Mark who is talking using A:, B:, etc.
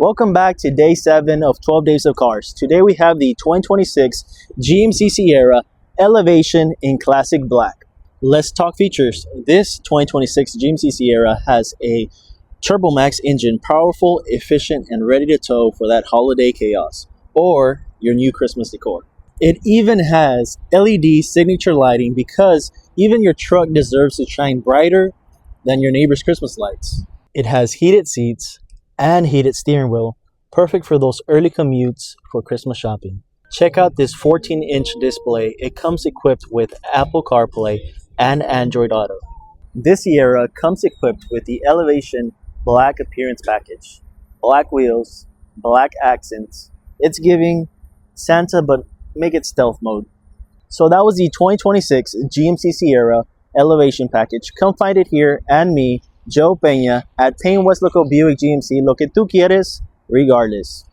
A: Welcome back to day 7 of 12 Days of Cars. Today we have the 2026 GMC Sierra Elevation in Classic Black. Let's talk features. This 2026 GMC Sierra has a TurboMax engine, powerful, efficient, and ready to tow for that holiday chaos or your new Christmas decor. It even has LED signature lighting because even your truck deserves to shine brighter than your neighbor's Christmas lights. It has heated seats and heated steering wheel, perfect for those early commutes for Christmas shopping. Check out this 14-inch display. It comes equipped with Apple CarPlay and Android Auto. This Sierra comes equipped with the Elevation Black Appearance Package. Black wheels, black accents. It's giving Santa, but make it stealth mode. So that was the 2026 GMC Sierra Elevation Package. Come find it here and me, Joe Peña, at Payne West Local Buick GMC. Lo que tú quieres, regardless.